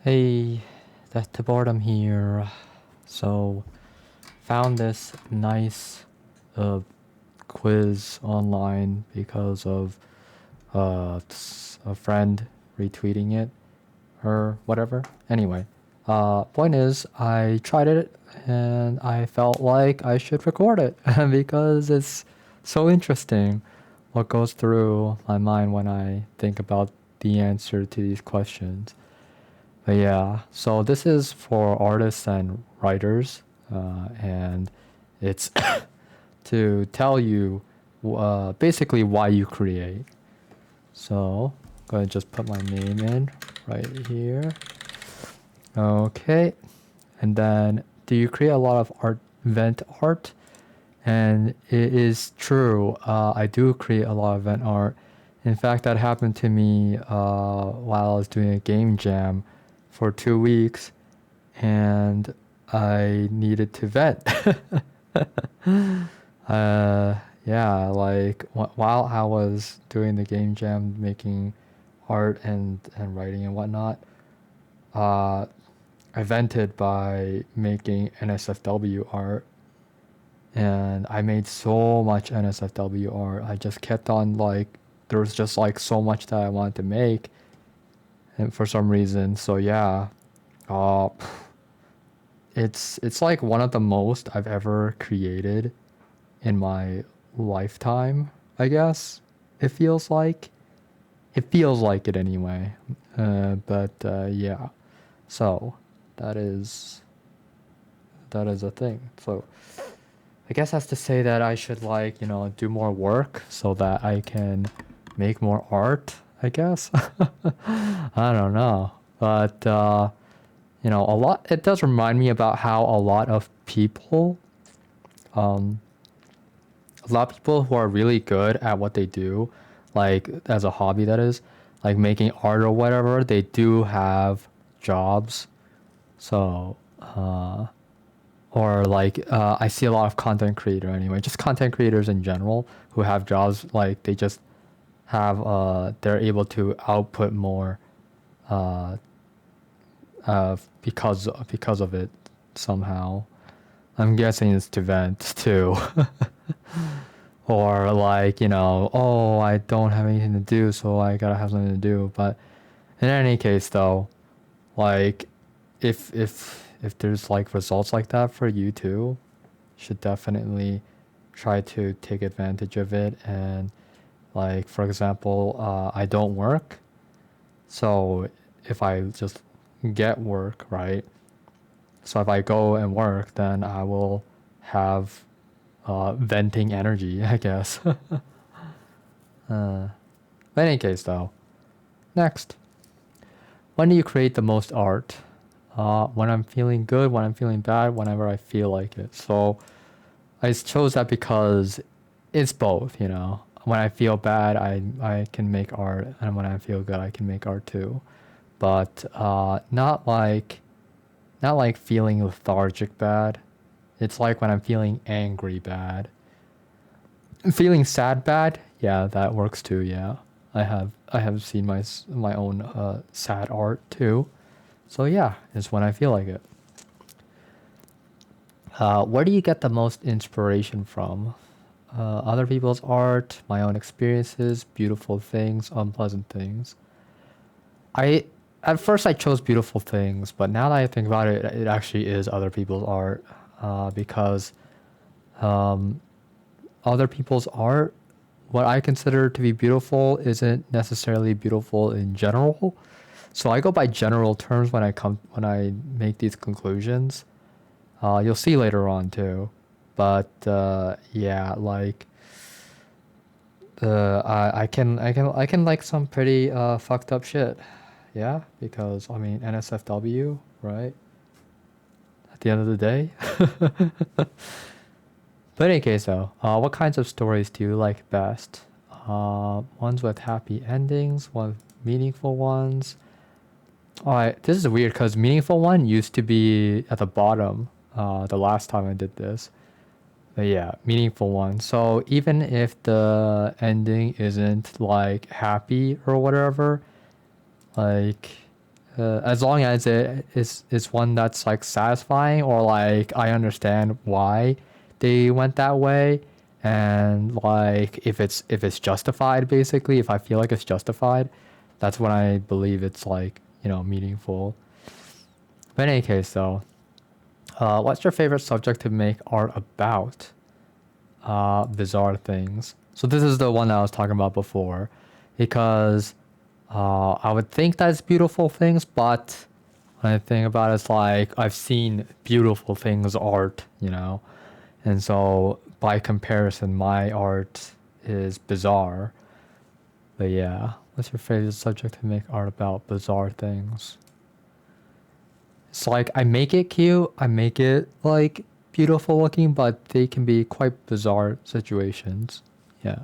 Hey, DeathToBoredom here. So, found this nice uh, quiz online because of a friend retweeting it or whatever. Anyway, point is, I tried it and I felt like I should record it because it's so interesting what goes through my mind when I think about the answer to these questions. But yeah, so this is for artists and writers, and it's to tell you basically why you create. So I'm gonna just put my name in right here. Okay, and then do you create a lot of event art? And it is true. I do create a lot of event art. In fact, that happened to me while I was doing a game jam for 2 weeks, and I needed to vent. uh, yeah, like while I was doing the game jam, making art and writing and whatnot, uh, I vented by making NSFW art, and I made so much NSFW art. I just kept on like there was just like so much that I wanted to make, and for some reason, so yeah, uh, it's like one of the most I've ever created in my lifetime. I guess it feels like it anyway. But yeah, so that is that is a thing. So I guess that's to say that I should like, do more work so that I can make more art, I guess. I don't know. But a lot it does remind me about how um a lot of people who are really good at what they do, like as a hobby that is, like making art or whatever, they do have jobs. So, or like I see a lot of content creator anyway, just content creators in general who have jobs like they just have they're able to output more uh because of it somehow. I'm guessing it's to vent too. Or like, oh, I don't have anything to do, so I gotta have something to do. But in any case though, like if there's like results like that for you too, you should definitely try to take advantage of it. And like for example, I don't work, so if I just get work, right? So if I go and work, then I will have venting energy, I guess. In any case, though, next, when do you create the most art? When I'm feeling good, when I'm feeling bad, whenever I feel like it. So I chose that because it's both, When I feel bad, I can make art, and when I feel good, I can make art too. But not like feeling lethargic bad. It's like when I'm feeling angry bad. Feeling sad bad, yeah, that works too. Yeah, I have seen my own sad art too. So yeah, it's when I feel like it. Where do you get the most inspiration from? Other people's art, my own experiences, beautiful things, unpleasant things. I At first I chose beautiful things, but now that I think about it, it actually is other people's art because um, other people's art, what I consider to be beautiful, isn't necessarily beautiful in general. So I go by general terms when I make these conclusions. You'll see later on too, but yeah, like I can like some pretty fucked up shit. Yeah, because I mean NSFW, right? At the end of the day. But in any case, though, what kinds of stories do you like best? Ones with happy endings, ones meaningful ones. All right, this is weird because meaningful one used to be at the bottom. The last time I did this, but yeah, meaningful one. So even if the ending isn't like happy or whatever, like as long as it's one that's like satisfying, or like I understand why they went that way, and like if it's justified, basically, if I feel like it's justified, that's when I believe it's like, meaningful. But in any case, though, what's your favorite subject to make art about? Bizarre things. So this is the one I was talking about before, because I would think that's beautiful things, but when I think about it, it's like I've seen beautiful things art, and so by comparison, my art is bizarre. But yeah, what's your favorite subject to make art about? Bizarre things. It's like I make it cute, I make it like beautiful looking, but they can be quite bizarre situations. Yeah.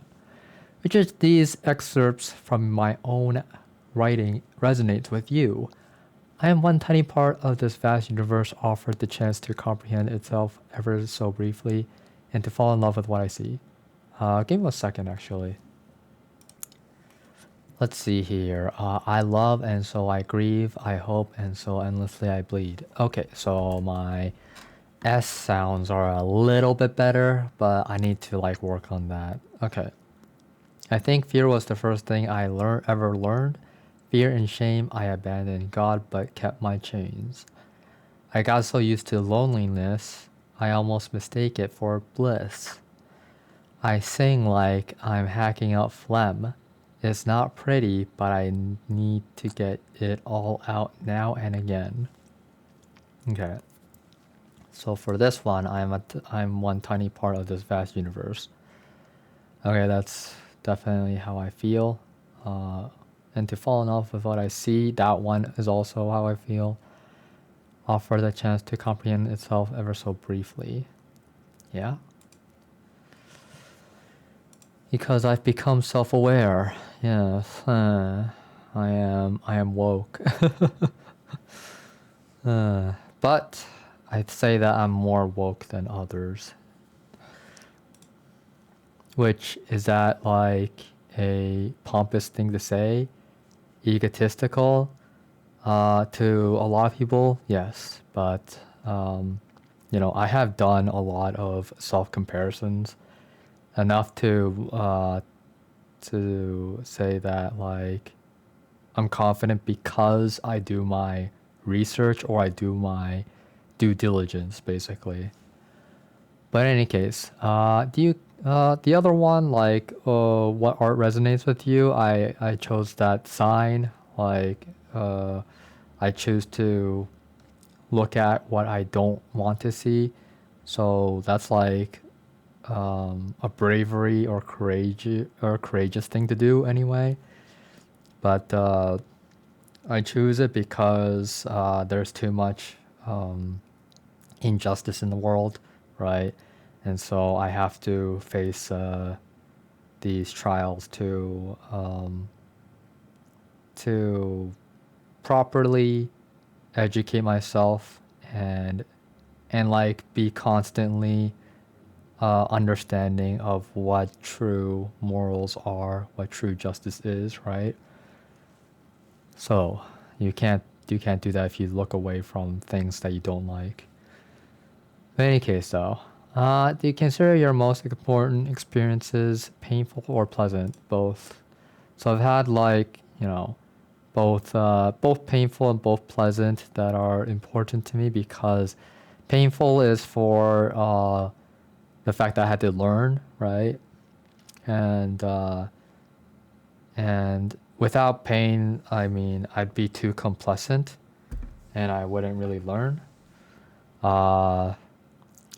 Which is these excerpts from my own writing resonates with you. I am one tiny part of this vast universe offered the chance to comprehend itself ever so briefly and to fall in love with what I see. Give me a second, actually. Let's see here. I love and so I grieve. I hope and so endlessly I bleed. Okay, so my S sounds are a little bit better, but I need to like work on that. Okay. I think fear was the first thing I ever learned. Fear and shame I abandoned God but kept my chains. I got so used to loneliness, I almost mistake it for bliss. I sing like I'm hacking up phlegm. It's not pretty, but I need to get it all out now and again. Okay. So for this one, I'm one tiny part of this vast universe. Okay, that's definitely how I feel. And to fall in love with what I see, that one is also how I feel. Offer the chance to comprehend itself ever so briefly. Yeah. Because I've become self-aware. Yes, I am woke. But I'd say that I'm more woke than others. Which is that like a pompous thing to say? Egotistical? To a lot of people, yes. But I have done a lot of self-comparisons, enough to say that like I'm confident because I do my research or I do my due diligence, basically. But in any case, do you the other one, like what art resonates with you? I chose that sign. Like I choose to look at what I don't want to see. So that's like a bravery or courageous thing to do anyway. But I choose it because there's too much injustice in the world, right? And so I have to face these trials to properly educate myself and like be constantly understanding of what true morals are, what true justice is, right? So you can't do that if you look away from things that you don't like. In any case, though, do you consider your most important experiences painful or pleasant? Both. So I've had like both painful and both pleasant that are important to me, because painful is for the fact that I had to learn, right? And and without pain, I mean, I'd be too complacent and I wouldn't really learn. Uh,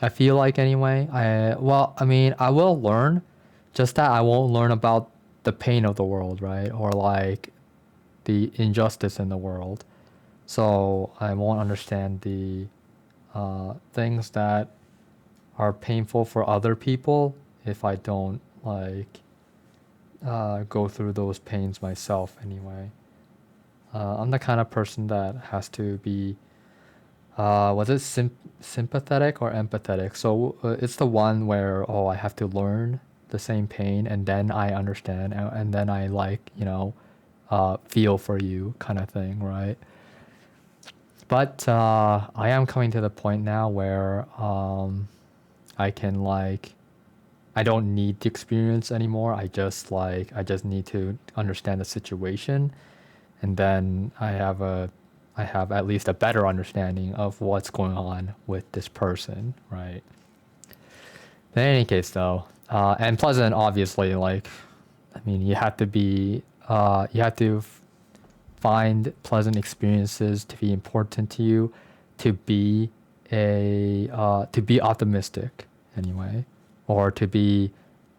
I feel like anyway. I mean, I will learn, just that I won't learn about the pain of the world, right? Or like the injustice in the world. So I won't understand the things that are painful for other people if I don't like go through those pains myself anyway. I'm the kind of person that has to be was it sympathetic or empathetic? So it's the one where, I have to learn the same pain and then I understand, and then I like, feel for you kind of thing, right? But I am coming to the point now where I can like I don't need the experience anymore. I just need to understand the situation, and then I have at least a better understanding of what's going on with this person, right? In any case, though, and Pleasant obviously like, I mean, you have to find pleasant experiences to be important to you, to be optimistic anyway, or to be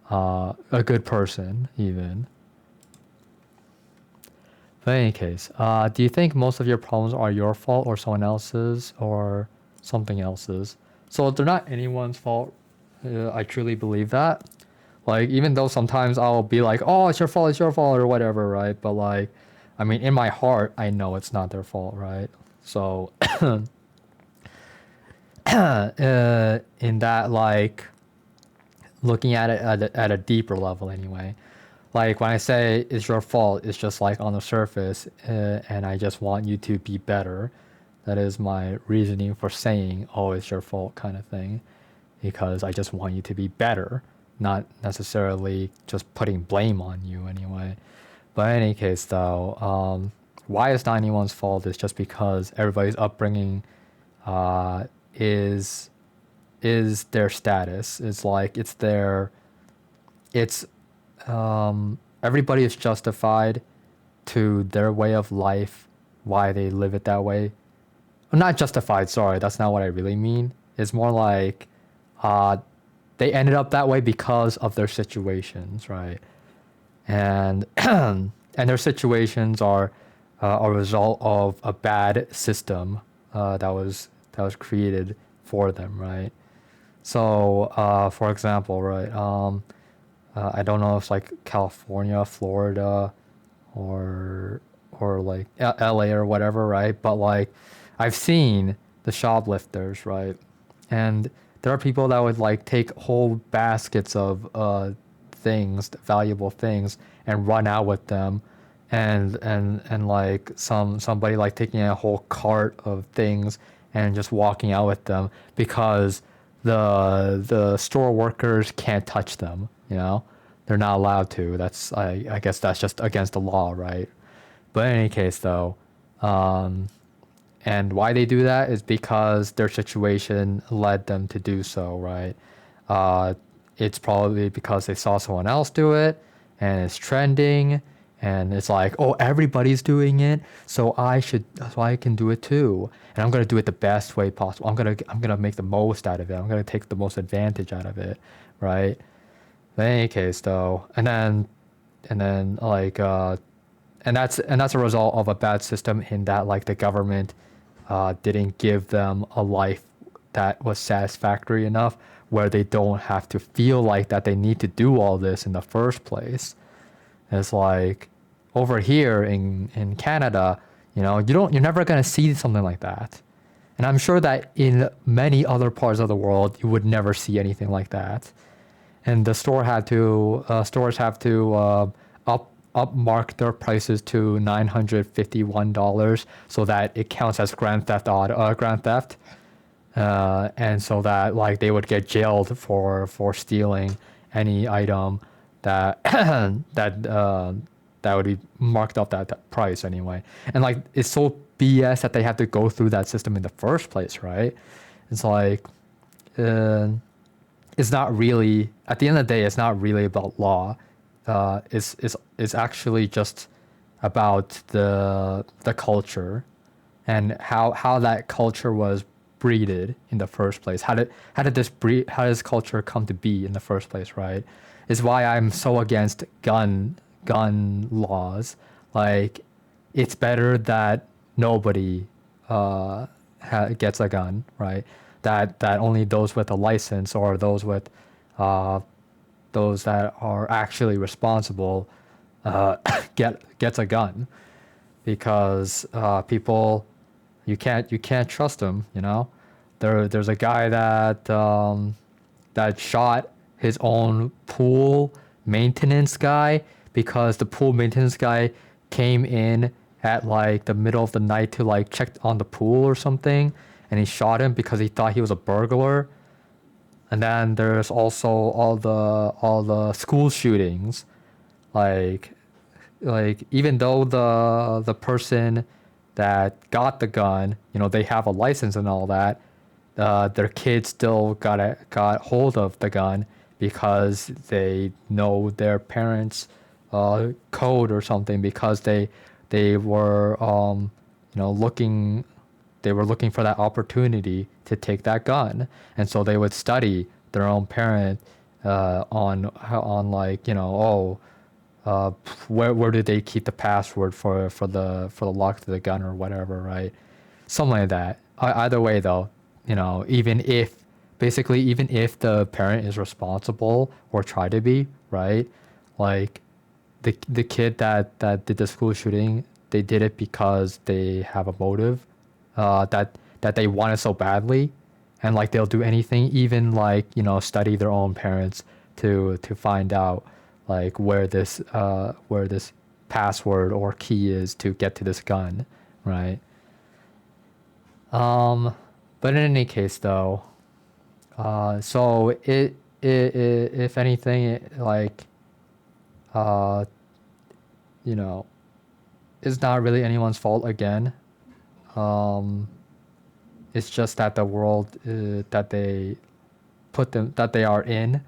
a good person even. But in any case, do you think most of your problems are your fault or someone else's or something else's? So they're not anyone's fault. I truly believe that. Like, even though sometimes I'll be like, oh, it's your fault, or whatever, right? But like, I mean, in my heart, I know it's not their fault, right? So, in that, like, looking at it at a deeper level anyway. Like, when I say it's your fault, it's just like on the surface, and I just want you to be better. That is my reasoning for saying, oh, it's your fault kind of thing. Because I just want you to be better, not necessarily just putting blame on you anyway. But in any case, though, why it's not anyone's fault is just because everybody's upbringing uh, is their status. It's like it's everybody is justified to their way of life, why they live it that way. I'm not justified. Sorry, that's not what I really mean. It's more like uh, they ended up that way because of their situations, right? And and their situations are a result of a bad system that was created for them, right? So, for example, right, I don't know if it's like California, Florida, or like LA or whatever, right? But like, I've seen the shoplifters, right? And there are people that would like take whole baskets of things, valuable things, and run out with them, and like somebody like taking a whole cart of things and just walking out with them because the store workers can't touch them. You know, they're not allowed to. I guess that's just against the law, right? But in any case, though, and why they do that is because their situation led them to do so, right? Uh, it's probably because they saw someone else do it and it's trending and it's like, oh, everybody's doing it, so I can do it too. And I'm gonna do it the best way possible. I'm gonna make the most out of it. I'm gonna take the most advantage out of it, right? In any case, though, and then like and that's a result of a bad system in that like the government didn't give them a life that was satisfactory enough where they don't have to feel like that they need to do all this in the first place. It's like over here in Canada, you know, you're never gonna see something like that. And I'm sure that in many other parts of the world you would never see anything like that. And the stores have to upmark their prices to $951 so that it counts as grand theft, and so that like they would get jailed for stealing any item that that would be marked up that price anyway. And like it's so BS that they have to go through that system in the first place, right? It's like uh, it's not really at the end of the day. It's not really about law. It's actually just about the culture and how that culture was breeded in the first place. How does culture come to be in the first place, right? Is why I'm so against gun laws. Like, it's better that nobody gets a gun, right? That only those with a license or uh, those that are actually responsible gets a gun, because people you can't trust them. You know, there's a guy that shot his own pool maintenance guy because the pool maintenance guy came in at like the middle of the night to like check on the pool or something, and he shot him because he thought he was a burglar. And then there's also all the school shootings, like even though the person that got the gun, they have a license and all that, their kids still got hold of the gun because they know their parents' code or something, because they were looking, they were looking for that opportunity to take that gun, and so they would study their own parent on like, uh, where do they keep the password for the lock to the gun or whatever, right? Something like that. Either way, though, even if the parent is responsible or try to be, right? Like the kid that did the school shooting, they did it because they have a motive, that they want it so badly, and like they'll do anything, even like study their own parents to find out like where this password or key is to get to this gun, right? Um, but in any case, though, so if anything, like, uh, you know, it's not really anyone's fault again. Um, it's just that the world that they are in,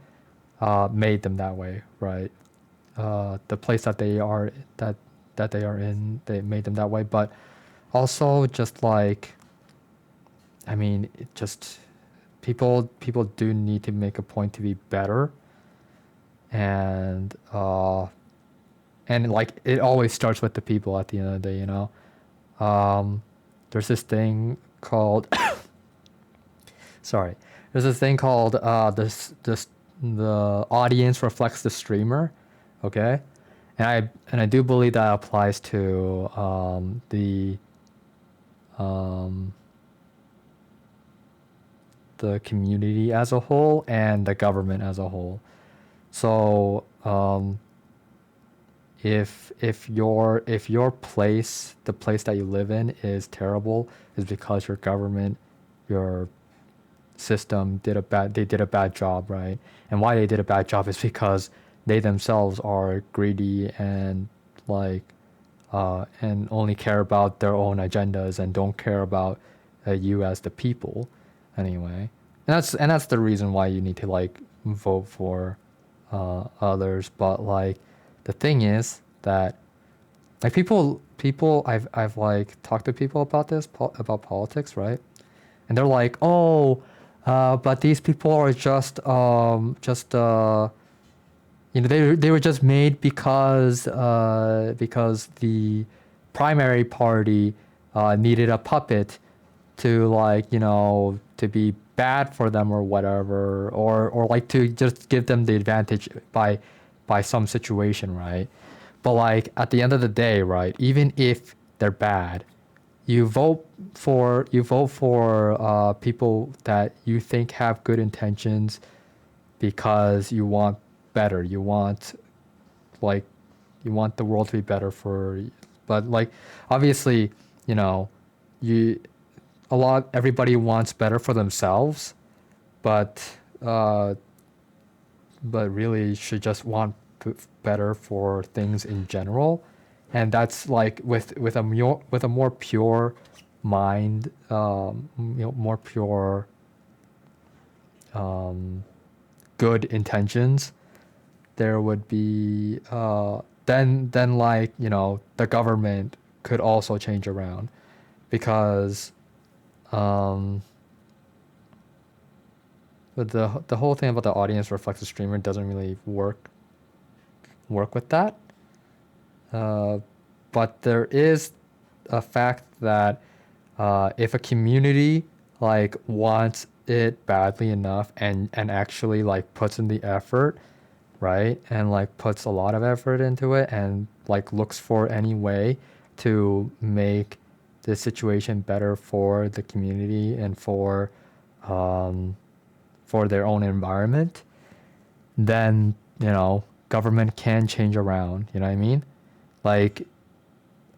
made them that way, right? The place that they are in, they made them that way. But also, just like, I mean, it just people do need to make a point to be better, and like it always starts with the people at the end of the day. Um, there's this thing called sorry, there's this thing called this the audience reflects the streamer, okay, and I do believe that applies to um, the community as a whole and the government as a whole. So if your place, the place that you live in, is terrible, is because your government, your system did a bad job, right? And why they did a bad job is because they themselves are greedy and like and only care about their own agendas and don't care about you as the people, anyway. And that's the reason why you need to like vote for others. But like the thing is that like people I've like talked to people about about politics, right? And they're like, oh, but these people are just they were just made because the primary party needed a puppet to like to be bad for them or whatever, or like to just give them the advantage by some situation, right? But like at the end of the day, right, even if they're bad, you vote for people that you think have good intentions because you want better. Like you want the world to be better for, but like obviously, you know, you everybody wants better for themselves, but uh but really should just want better for things in general, and that's like with a more pure mind, more pure um good intentions. There would be then like the government could also change around, because um but the whole thing about the audience reflects the streamer doesn't really work with that. uh but there is a fact that if a community like wants it badly enough and actually like puts in the effort, right, and like puts a lot of effort into it and like looks for any way to make the situation better for the community and um for their own environment, then government can change around. You know what I mean? Like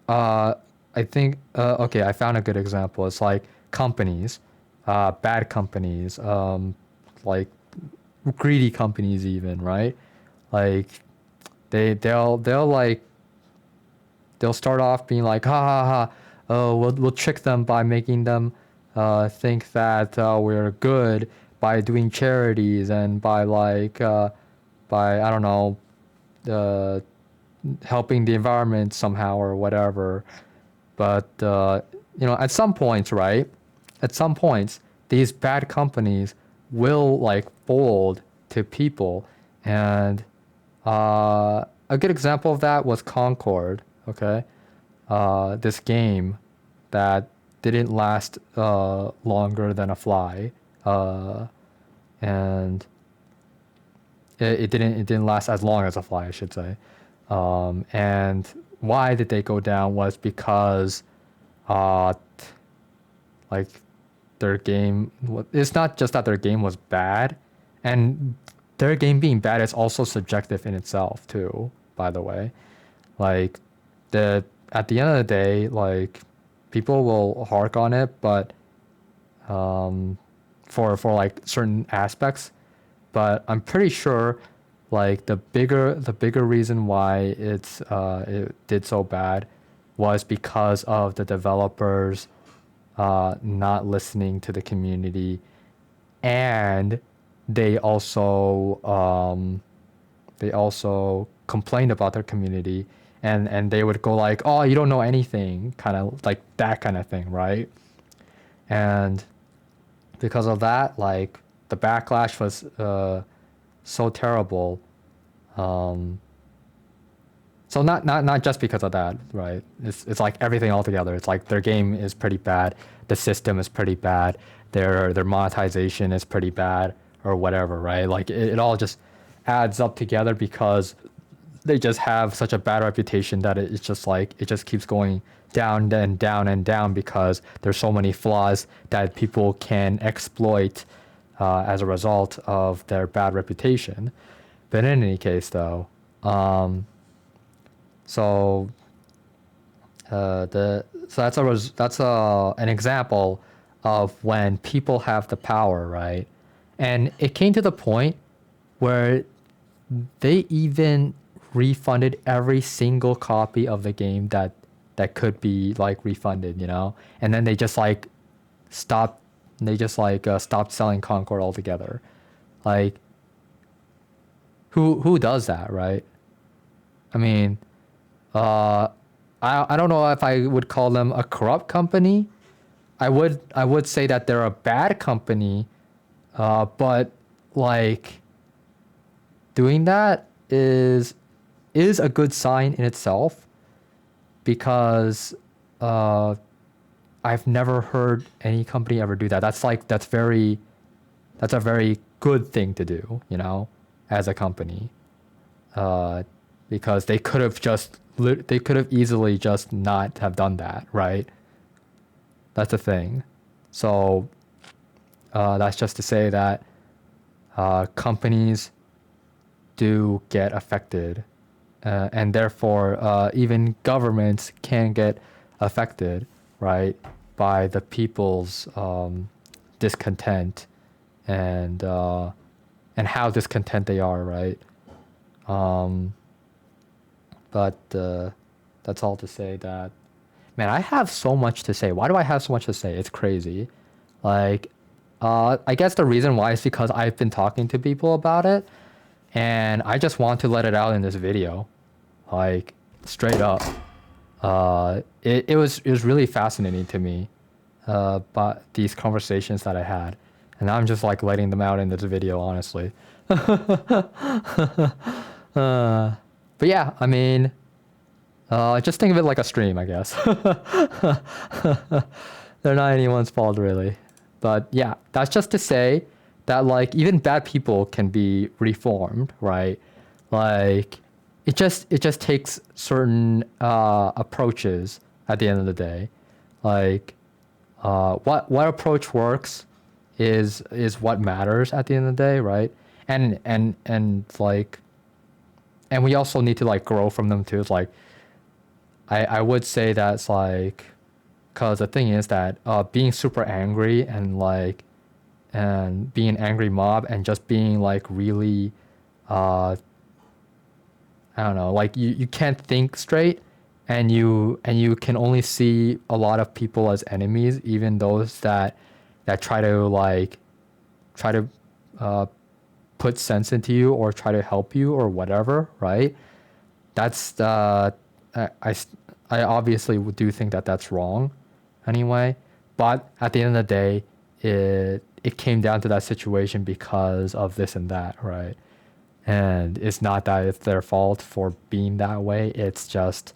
uh, I think okay, I found a good example. It's like companies, bad companies, like greedy companies even, right? Like they'll like they'll start off being like, ha ha ha, oh, we'll trick them by making them think that we're good by doing charities and by by I don't know, uh, helping the environment somehow or whatever. But at some points, right? At some points, these bad companies will like fold to people, and a good example of that was Concord. Okay, this game that didn't last longer than a fly, uh, and it didn't last as long as a fly, I should say. And why did they go down was because uh, like their game. It's not just that their game was bad, and their game being bad is also subjective in itself too. By the way, like the at the end of the day, like people will hark on it, but for like certain aspects, but I'm pretty sure like the bigger reason why it did so bad was because of the developers not listening to the community, and they also complained about their community, and they would go like, oh, you don't know anything, kind of like that kind of thing, right? And because of that, like the backlash was so terrible. Um, so not just because of that, right? It's like everything altogether. It's like their game is pretty bad, the system is pretty bad, their monetization is pretty bad, or whatever, right? Like it all just adds up together because they just have such a bad reputation that it's just like it just keeps going down and down and down because there's so many flaws that people can exploit as a result of their bad reputation. But in any case, though, so the so that's an example of when people have the power, right? And it came to the point where they even refunded every single copy of the game that could be like refunded, and then they just like stopped stopped selling Concord altogether. Like who does that, right? I mean, uh I don't know if I would call them a corrupt company. I would say that they're a bad company, but like doing that is a good sign in itself because uh, I've never heard any company ever do that. That's a very good thing to do, as a company, uh, because they could have easily just not have done that, right? That's the thing. So that's just to say that companies do get affected, and therefore even governments can get affected, right, by the people's discontent and how discontent they are, right? Um, but that's all to say that, man, I have so much to say. Why do I have so much to say? It's crazy. Like, I guess the reason why is because I've been talking to people about it, and I just want to let it out in this video, like straight up. It was really fascinating to me, but these conversations that I had, and I'm just like letting them out in this video, honestly. But yeah, I mean, just think of it like a stream, I guess. They're not anyone's fault, really. But yeah, that's just to say that like even bad people can be reformed, right? Like it just takes certain approaches at the end of the day. Like what approach works is what matters at the end of the day, right? And like and we also need to like grow from them too. It's like I would say that's like, because the thing is that being super angry and like and being an angry mob and just being like really uh I don't know, like you can't think straight, and you can only see a lot of people as enemies, even those that try to like try to uh put sense into you or try to help you or whatever, right? That's the I, I s- I obviously do think that that's wrong anyway, but at the end of the day, it came down to that situation because of this and that, right? And it's not that it's their fault for being that way. It's just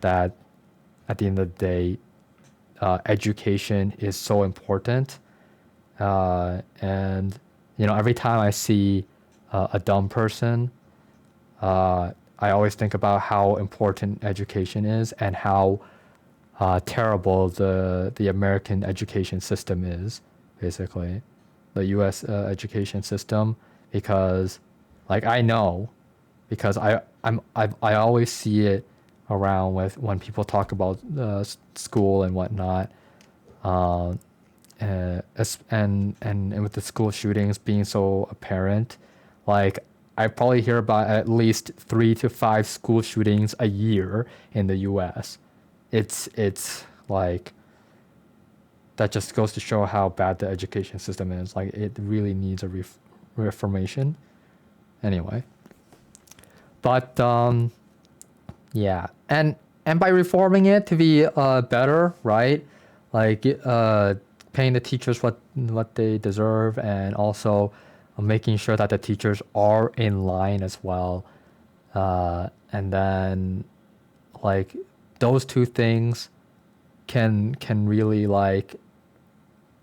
that at the end of the day, education is so important. And every time I see a dumb person, I always think about how important education is and how terrible the American education system is, basically, the U.S. Education system, because, like, I know, because I always see it around with when people talk about school and whatnot, and with the school shootings being so apparent, like I probably hear about at least 3 to 5 school shootings a year in the U.S. It's like that just goes to show how bad the education system is. Like it really needs a reformation. Anyway, but yeah, and by reforming it to be better, right? Like paying the teachers what they deserve, and also making sure that the teachers are in line as well. And then like those two things can really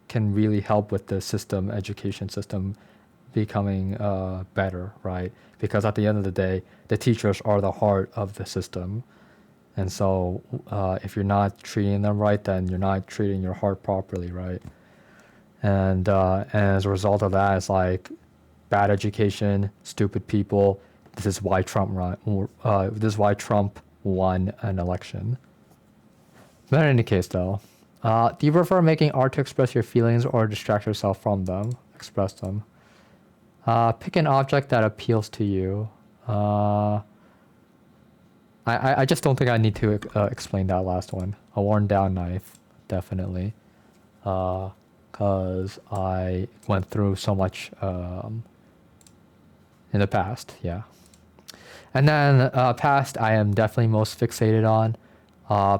can really help with the education system becoming better, right? Because at the end of the day, the teachers are the heart of the system. And so if you're not treating them right, then you're not treating your heart properly, right? And as a result of that, it's like bad education, stupid people. This is why this is why Trump won an election. But in any case, though, do you prefer making art to express your feelings or distract yourself from them? Express them. Pick an object that appeals to you. Uh, I just don't think I need to explain that last one. A worn down knife, definitely. Because I went through so much in the past, yeah. And then past, I am definitely most fixated on.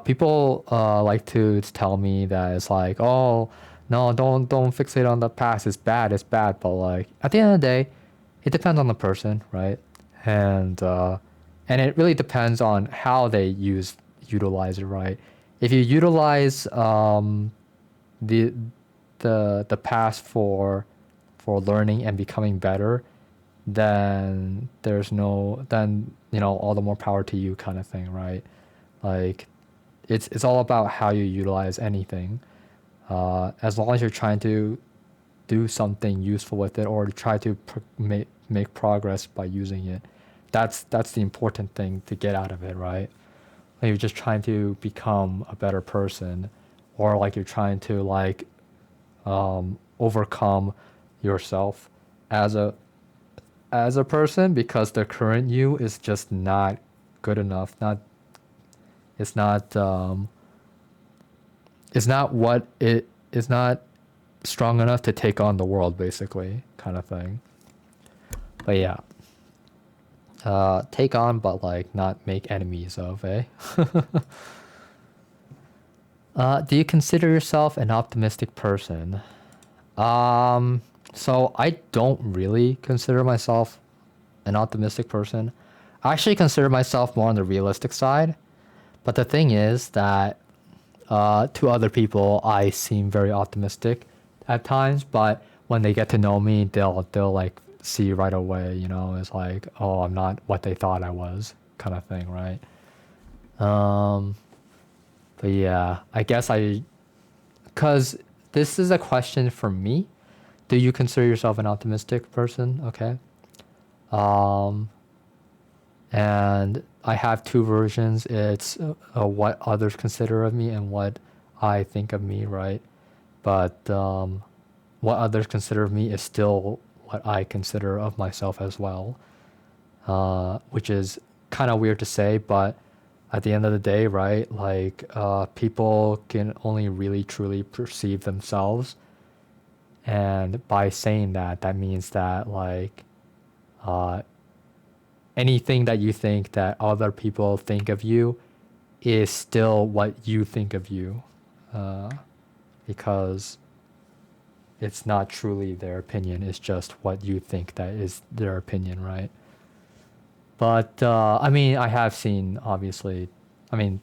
People like to tell me that it's like, oh, no, don't fixate on the past. It's bad. It's bad. But like at the end of the day, it depends on the person, right? And and it really depends on how they utilize it, right? If you utilize the the past for learning and becoming better, then then all the more power to you, kind of thing, right? Like it's all about how you utilize anything. As long as you're trying to do something useful with it or try to make progress by using it, that's the important thing to get out of it, right? Like you're just trying to become a better person, or like you're trying to like overcome yourself as a person, because the current you is just not good enough. Not it's not it's not what it is not strong enough to take on the world, basically, kind of thing. But yeah, take on, but like not make enemies of, eh? Do you consider yourself an optimistic person? So I don't really consider myself an optimistic person. I actually consider myself more on the realistic side. But the thing is that to other people, I seem very optimistic at times. But when they get to know me, they'll like see right away. It's like, oh, I'm not what they thought I was, kind of thing, right? But yeah, I guess because this is a question for me. Do you consider yourself an optimistic person? Okay. Um, and I have two versions. It's what others consider of me and what I think of me, right? But what others consider of me is still what I consider of myself as well, which is kind of weird to say, but at the end of the day, right? Like people can only really truly perceive themselves, and by saying that, that means that like uh, anything that you think that other people think of you is still what you think of you, uh, because it's not truly their opinion. It's just what you think that is their opinion, right? But I mean, I have seen obviously. I mean,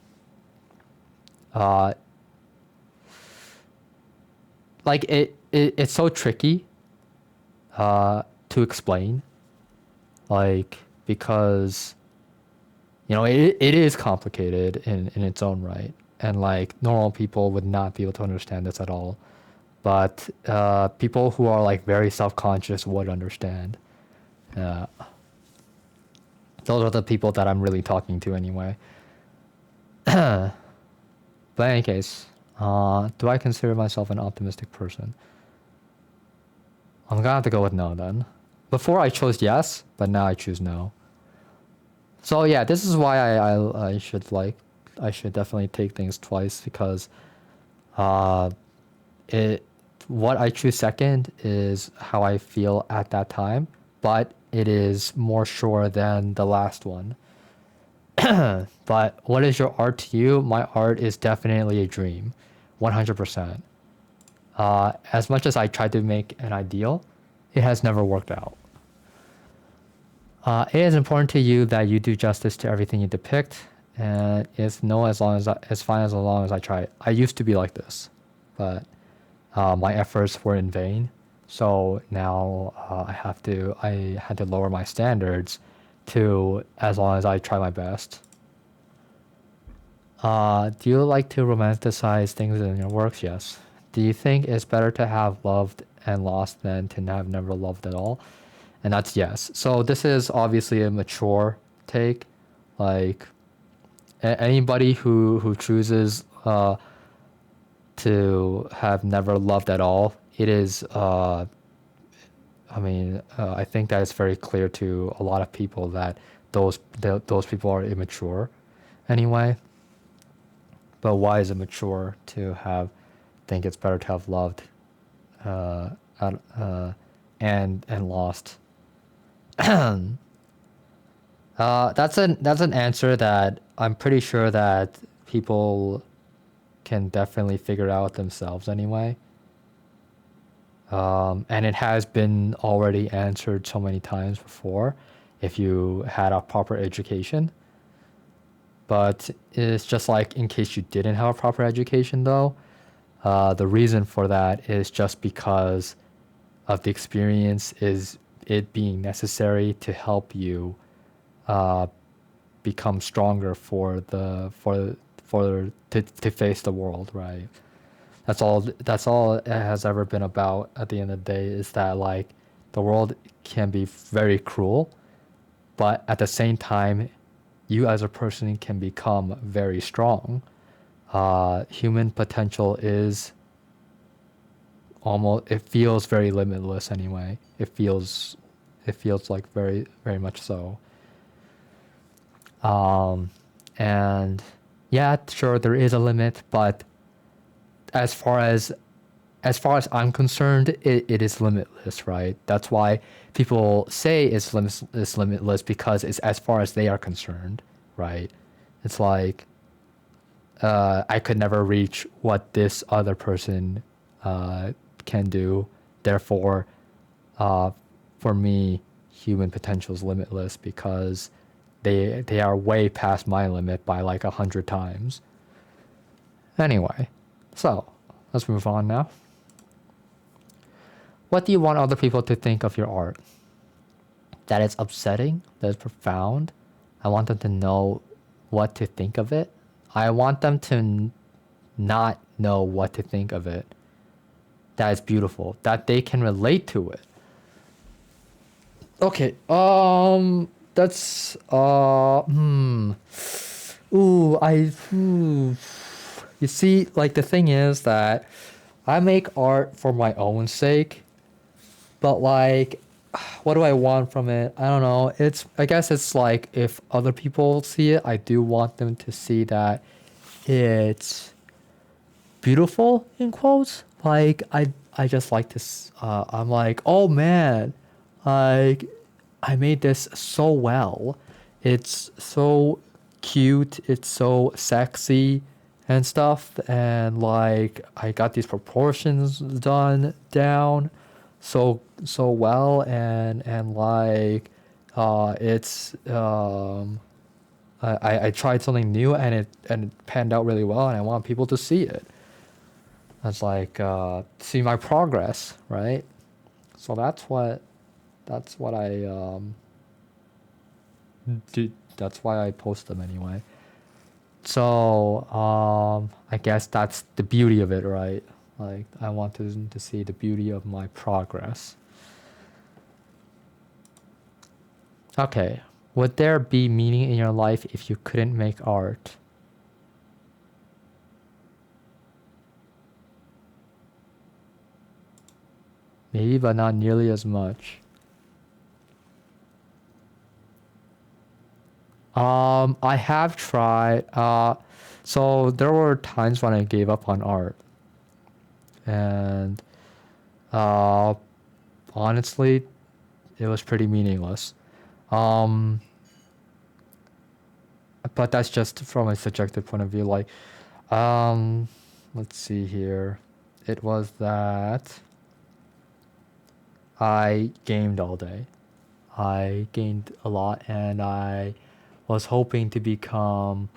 uh, like it's so tricky to explain, like because it is complicated in its own right, and like normal people would not be able to understand this at all, but people who are like very self-conscious would understand. uh, those are the people that I'm really talking to anyway. But in any case, do I consider myself an optimistic person? I'm gonna have to go with no then. Before I chose yes, but now I choose no. So yeah, this is why I should definitely take things twice, because uh it what I choose second is how I feel at that time, but it is more sure than the last one. But what is your art to you? My art is definitely a dream, 100%. As much as I tried to make an ideal, it has never worked out. It is important to you that you do justice to everything you depict, and it's no as long as it's fine as long as I try. I used to be like this, but my efforts were in vain. So now I had to lower my standards to as long as I try my best. Do you like to romanticize things in your works? Yes. Do you think it's better to have loved and lost than to have never loved at all? And that's yes. So this is obviously a mature take. Like anybody who chooses to have never loved at all, it is. I think that it's very clear to a lot of people that those people are immature, anyway. But why is it mature to have think it's better to have loved uh, and lost? That's an answer that I'm pretty sure that people can definitely figure out themselves anyway. And it has been already answered so many times before if you had a proper education. But it's just like in case you didn't have a proper education, though, the reason for that is just because of the experience is it being necessary to help you uh, become stronger to face the world, right? That's all it has ever been about at the end of the day, is that like the world can be very cruel, but at the same time you as a person can become very strong. Human potential is almost, it feels very limitless anyway. It feels like very very much so. And yeah, sure there is a limit, but as far as I'm concerned, it is limitless, right? That's why people say it's limitless, because it's as far as they are concerned, right? It's like I could never reach what this other person can do. Therefore, uh, for me, human potential is limitless because they are way past my limit by like 100 times. Anyway, so let's move on now. What do you want other people to think of your art? That it's upsetting, that it's profound. I want them to know what to think of it. I want them to not know what to think of it. That it's beautiful, that they can relate to it. Okay, that's ooh, you see, like the thing is that I make art for my own sake, but like what do I want from it? I don't know. I guess it's like if other people see it, I do want them to see that it's beautiful in quotes. Like I just like this. I'm like, oh man, like I made this so well. It's so cute. It's so sexy and stuff. And like I got these proportions done down so well. And like it's I tried something new and it panned out really well and I want people to see it. It's like see my progress, right? So that's what I do. That's why I post them anyway. So I guess that's the beauty of it, right? Like I want to see the beauty of my progress. Okay, would there be meaning in your life if you couldn't make art? Maybe, but not nearly as much. I have tried. So there were times when I gave up on art, and uh, honestly, it was pretty meaningless. Um, but that's just from a subjective point of view. Like, um, let's see here. It was that I gamed all day. I gamed a lot, and I was hoping to become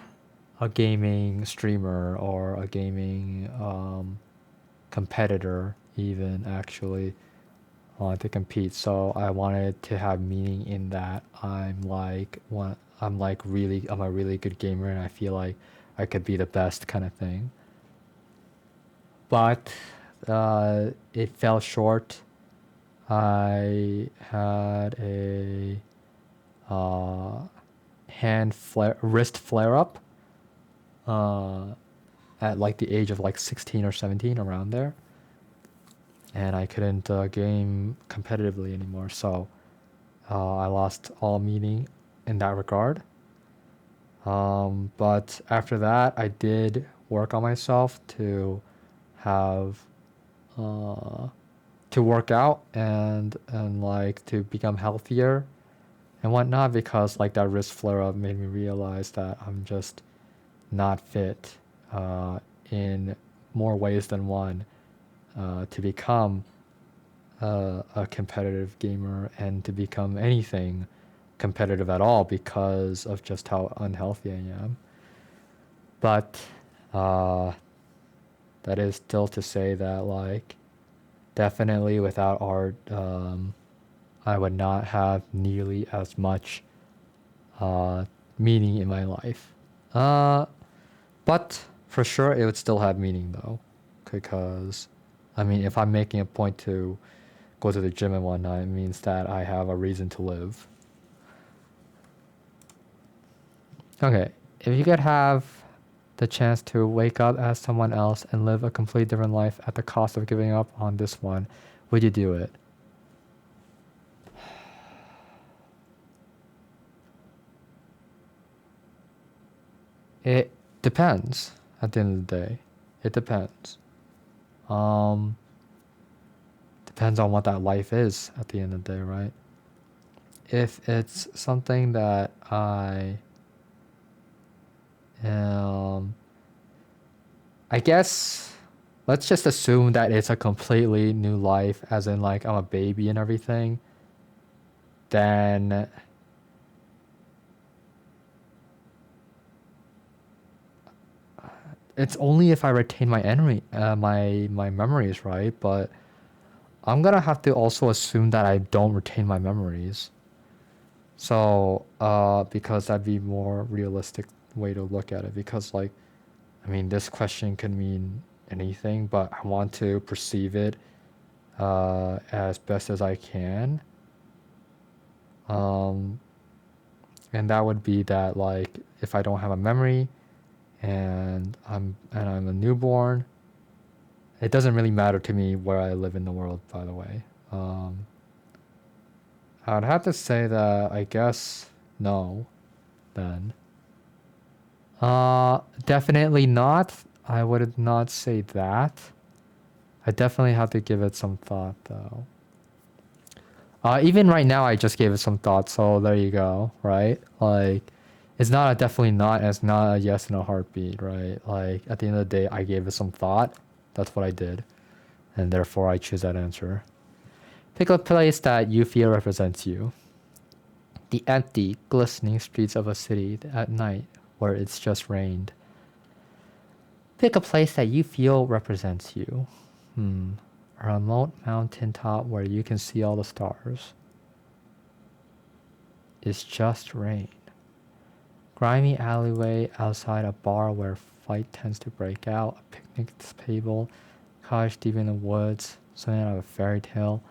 a gaming streamer or a gaming competitor, even actually to compete. So I wanted to have meaning in that I'm a really good gamer, and I feel like I could be the best kind of thing. But it fell short. I had a uh, wrist flare up uh, at like the age of like 16 or 17, around there, and I couldn't game competitively anymore. So I lost all meaning in that regard. But after that, I did work on myself to have uh, to work out and like to become healthier and whatnot, because like that wrist flare up made me realize that I'm just not fit in more ways than one to become a competitive gamer and to become anything competitive at all, because of just how unhealthy I am. But uh, that is still to say that like definitely without art, I would not have nearly as much uh, meaning in my life. Uh, but for sure, it would still have meaning though, because I mean, if I'm making a point to go to the gym and whatnot, it means that I have a reason to live. Okay, if you could have the chance to wake up as someone else and live a completely different life at the cost of giving up on this one, would you do it? It depends at the end of the day. It depends. Um, depends on what that life is at the end of the day, right? If it's something that um, I guess let's just assume that it's a completely new life, as in like I'm a baby and everything, then it's only if I retain my memories, right? But I'm gonna have to also assume that I don't retain my memories. So, because that'd be more realistic way to look at it. Because, like, I mean, this question can mean anything, but I want to perceive it as best as I can. Um, And that would be that, like, if I don't have a memory and I'm a newborn, it doesn't really matter to me where I live in the world, by the way. I'd have to say that I guess no, then. Definitely not. I would not say that. I definitely have to give it some thought, though. Even right now, I just gave it some thought, so there you go, right? Like, it's not a definitely not, and it's not a yes in a heartbeat, right? Like, at the end of the day, I gave it some thought. That's what I did, and therefore I choose that answer. Pick a place that you feel represents you. The empty, glistening streets of a city at night where it's just rained. Pick a place that you feel represents you. A remote mountain top where you can see all the stars. It's just rain. Grimy alleyway outside a bar where fight tends to break out. A picnic table, cottage deep in the woods, something out of a fairy tale.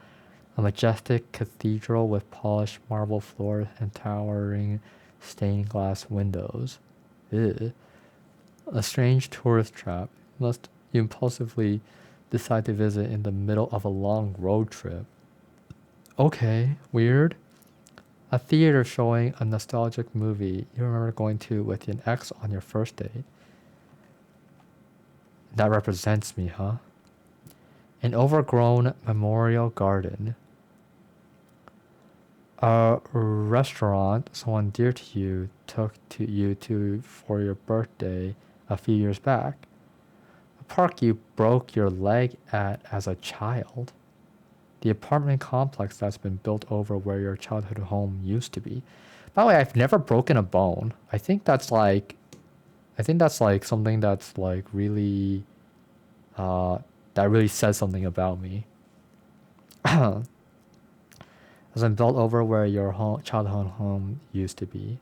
A majestic cathedral with polished marble floors and towering stained glass windows. Ew. A strange tourist trap you must impulsively decide to visit in the middle of a long road trip. Okay, weird. A theater showing a nostalgic movie you remember going to with an ex on your first date. That represents me, huh? An overgrown memorial garden. A restaurant someone dear to you took to you to for your birthday a few years back. A park you broke your leg at as a child. The apartment complex that's been built over where your childhood home used to be. By the way, I've never broken a bone. I think that's like something that's like really that really says something about me. Has been built over where your childhood home used to be.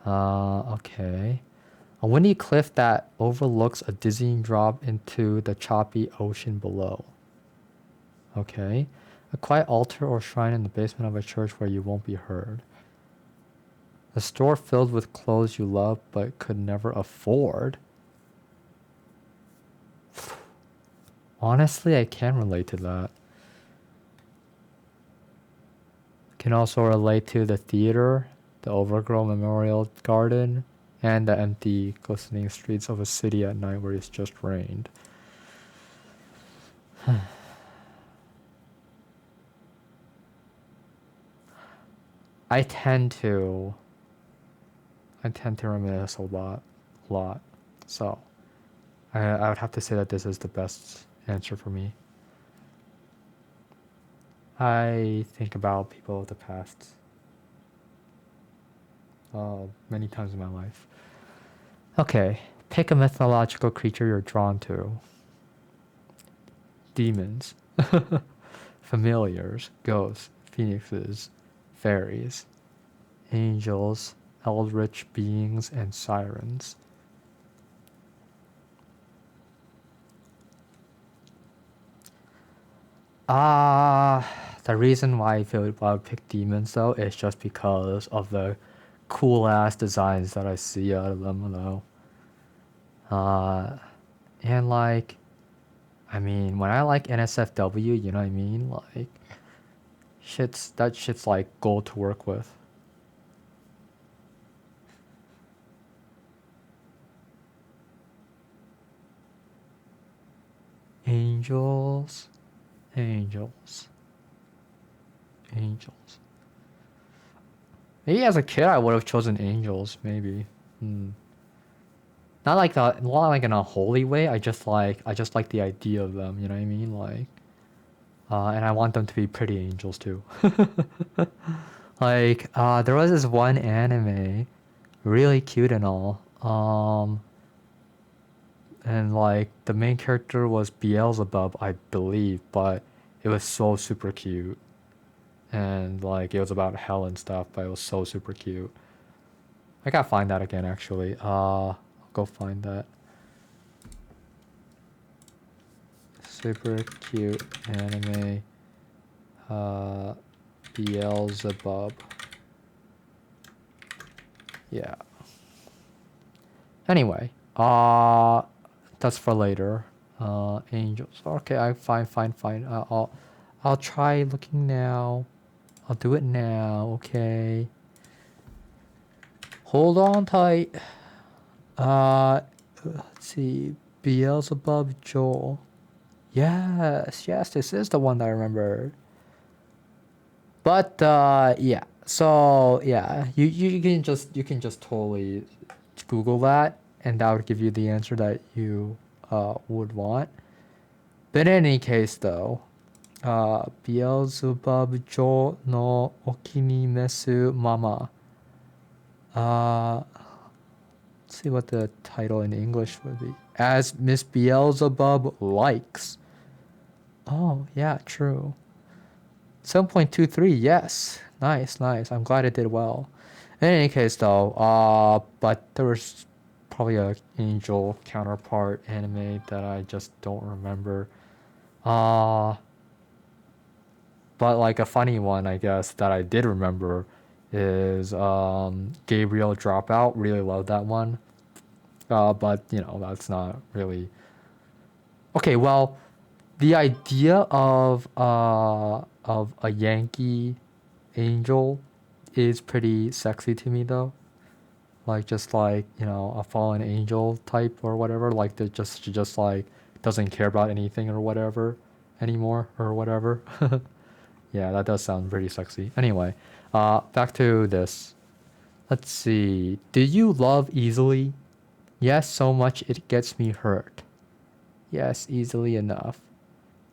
Okay. A windy cliff that overlooks a dizzying drop into the choppy ocean below. Okay. A quiet altar or shrine in the basement of a church where you won't be heard. A store filled with clothes you love but could never afford. Honestly, I can relate to that. Can also relate to the theater, the overgrown memorial garden, and the empty, glistening streets of a city at night where it's just rained. I tend to reminisce a lot. So I would have to say that this is the best answer for me. I think about people of the past many times in my life. Okay, pick a mythological creature you're drawn to. Demons, familiars, ghosts, phoenixes, fairies, angels, eldritch beings, and sirens. The reason why I feel I would pick demons though is just because of the cool ass designs that I see out of them though. And like, I mean, when I like NSFW, you know what I mean? Like, that shit's like gold to work with. Angels, angels, angels. Maybe as a kid I would have chosen angels. Maybe. Not like in a holy way. I just like the idea of them. You know what I mean? Like, and I want them to be pretty angels too. Like, there was this one anime, really cute and all. And like the main character was Beelzebub, I believe, but it was so super cute. And like it was about hell and stuff, but it was so super cute. I gotta find that again actually. I'll go find that. Super cute anime. Beelzebub. Yeah. Anyway, that's for later. Angels. Okay, fine. I'll try looking now. I'll do it now. Okay. Hold on tight. Let's see. Beelzebub Joel. Yes, this is the one that I remember. But yeah. So yeah, you can just totally Google that, and that would give you the answer that you would want. But in any case, though, Beelzebub Jo no Okini Mesu Mama. Let's see what the title in English would be. As Miss Beelzebub likes. Oh, yeah, true. 7.23, yes. Nice. I'm glad it did well. In any case, though, but there was probably a angel counterpart anime that I just don't remember. But like a funny one, I guess, that I did remember is Gabriel Dropout. Really love that one. But you know, that's not really okay. Well, the idea of a Yankee angel is pretty sexy to me, though. Like just like, you know, a fallen angel type or whatever. Like that just like doesn't care about anything or whatever anymore or whatever. Yeah, that does sound pretty sexy. Anyway, back to this. Let's see. Do you love easily? Yes, so much it gets me hurt. Yes, easily enough.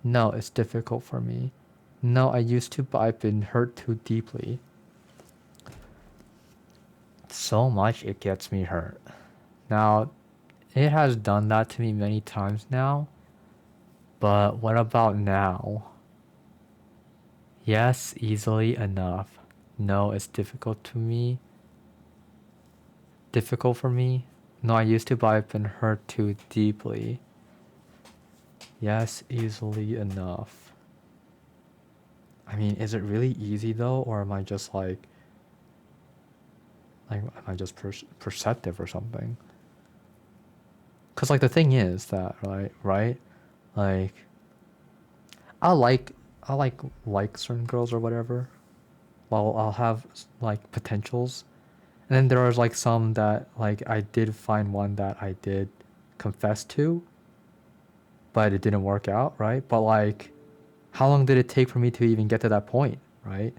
No, it's difficult for me. No, I used to, but I've been hurt too deeply. So much it gets me hurt. Now, it has done that to me many times now. But what about now? Yes, easily enough. No, it's difficult to me. Difficult for me? No, I used to, but I've been hurt too deeply. Yes, easily enough. I mean, is it really easy though, or am I just am I just perceptive or something? Cause like the thing is that right, like I like like certain girls or whatever. Well, I'll have like potentials, and then there was like some that like I did find one that I did confess to, but it didn't work out, right? But like, how long did it take for me to even get to that point, right?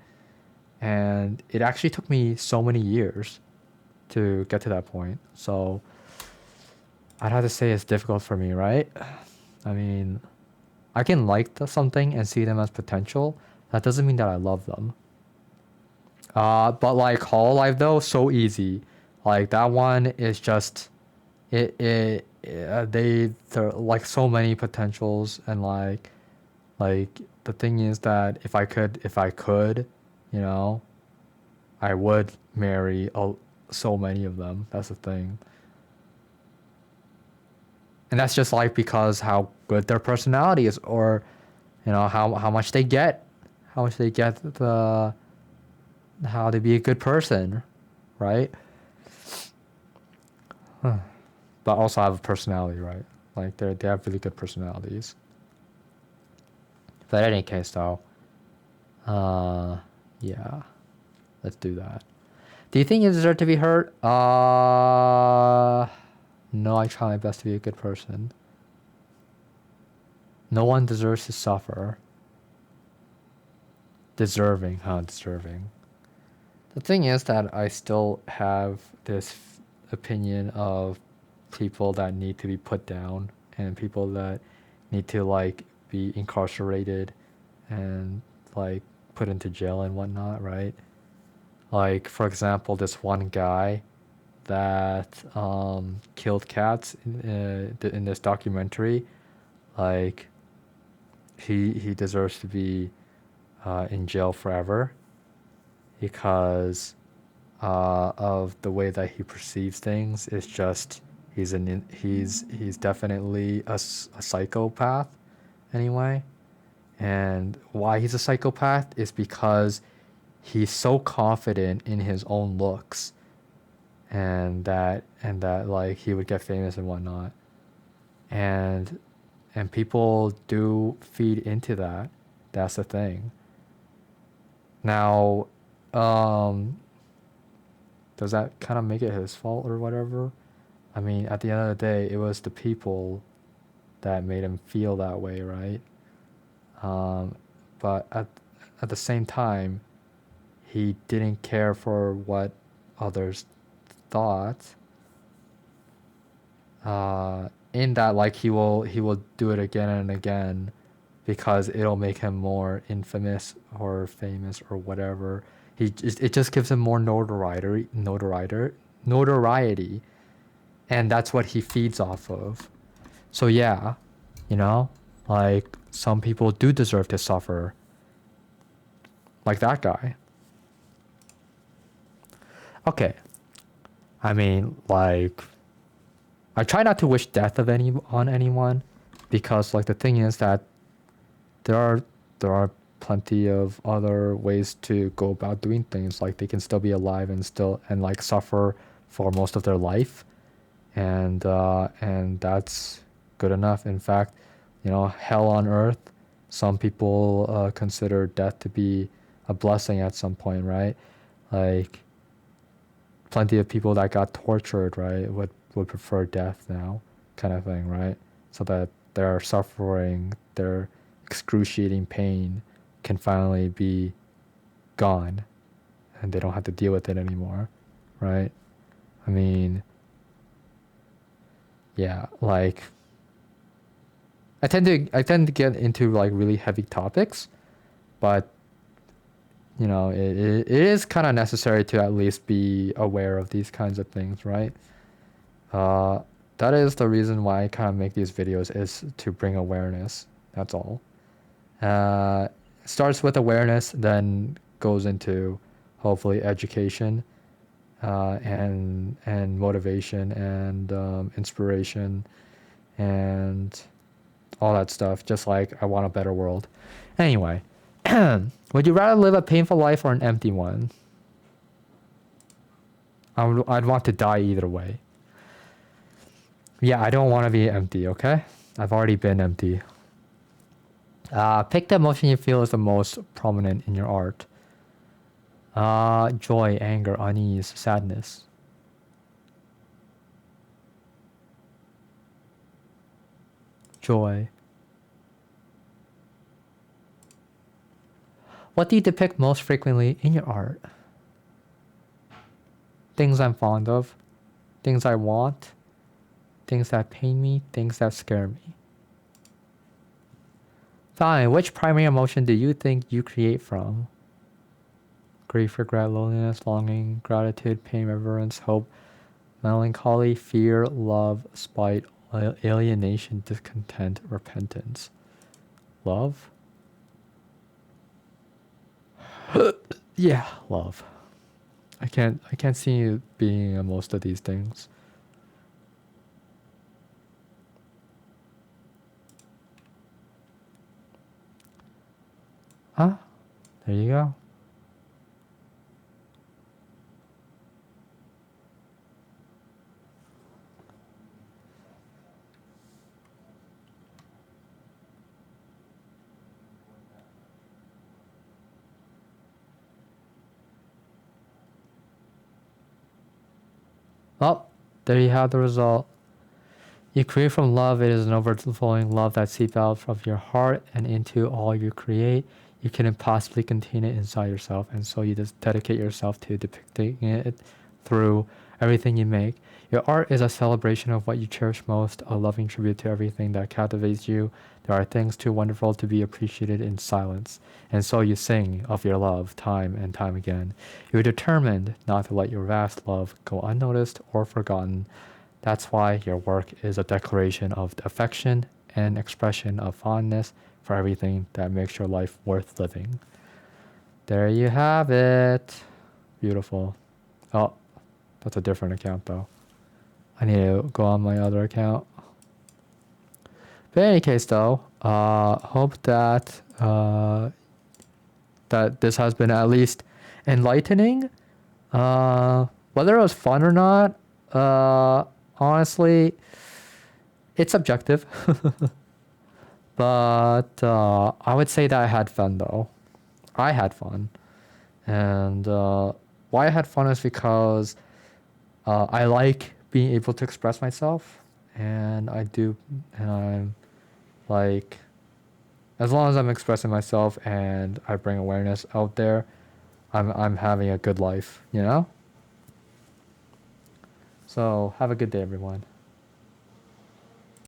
And it actually took me so many years to get to that point. So I'd have to say it's difficult for me, right? I mean, I can like something and see them as potential. That doesn't mean that I love them. But like Hololive though, so easy. Like that one is just they're like so many potentials, and like the thing is that if I could, you know, I would marry so many of them. That's the thing. And that's just like because how good their personality is, or you know how much they get, the how to be a good person, right? But also have a personality, right? Like they have really good personalities. But in any case, though, yeah, let's do that. Do you think you deserve to be hurt? No, I try my best to be a good person. No one deserves to suffer. Deserving, huh? Deserving. The thing is that I still have this opinion of people that need to be put down and people that need to like be incarcerated and like put into jail and whatnot, right? Like for example, this one guy that killed cats in this documentary, like he deserves to be in jail forever because of the way that he perceives things. It's just he's definitely a psychopath anyway. And why he's a psychopath is because he's so confident in his own looks, and that like he would get famous and whatnot, and people do feed into that. That's the thing. Now, does that kind of make it his fault or whatever? I mean, at the end of the day, it was the people that made him feel that way, right? But at the same time, he didn't care for what others thought. In that, like, he will do it again and again because it'll make him more infamous or famous or whatever. It just gives him more notoriety, and that's what he feeds off of. So yeah, you know, like some people do deserve to suffer, like that guy. Okay, I mean, like, I try not to wish death of anyone, because like the thing is that there are plenty of other ways to go about doing things. Like they can still be alive and still and like suffer for most of their life, and that's good enough. In fact, hell on earth. Some people consider death to be a blessing at some point, right? Like plenty of people that got tortured, right, would prefer death now, kind of thing, right? So that their suffering, their excruciating pain can finally be gone and they don't have to deal with it anymore, right? I mean, yeah, like I tend to get into like really heavy topics, but it is kind of necessary to at least be aware of these kinds of things, right? Uh, that is the reason why I kind of make these videos, is to bring awareness. That's all. Starts with awareness, then goes into hopefully education, and motivation and inspiration and all that stuff. Just like I want a better world. Anyway, would you rather live a painful life or an empty one? I'd want to die either way. Yeah, I don't want to be empty, okay? I've already been empty. Pick the emotion you feel is the most prominent in your art. Joy, anger, unease, sadness. Joy. What do you depict most frequently in your art? Things I'm fond of, things I want, things that pain me, things that scare me. Fine, which primary emotion do you think you create from? Grief, regret, loneliness, longing, gratitude, pain, reverence, hope, melancholy, fear, love, spite, alienation, discontent, repentance. Love? Yeah, love. I can't see you being most of these things. Huh? There you go. Well, there you have the result. You create from love. It is an overflowing love that seeps out from your heart and into all you create. You couldn't possibly contain it inside yourself, and so you just dedicate yourself to depicting it through everything you make. Your art is a celebration of what you cherish most, a loving tribute to everything that captivates you. There are things too wonderful to be appreciated in silence, and so you sing of your love time and time again. You're determined not to let your vast love go unnoticed or forgotten. That's why your work is a declaration of affection and expression of fondness for everything that makes your life worth living. There you have it. Beautiful. Oh, that's a different account though. I need to go on my other account. But in any case though, hope that that this has been at least enlightening. Whether it was fun or not, honestly, it's subjective. But I would say that I had fun though. I had fun. And why I had fun is because I like being able to express myself. And I do. And I'm like, as long as I'm expressing myself and I bring awareness out there, I'm having a good life, you know? So have a good day, everyone.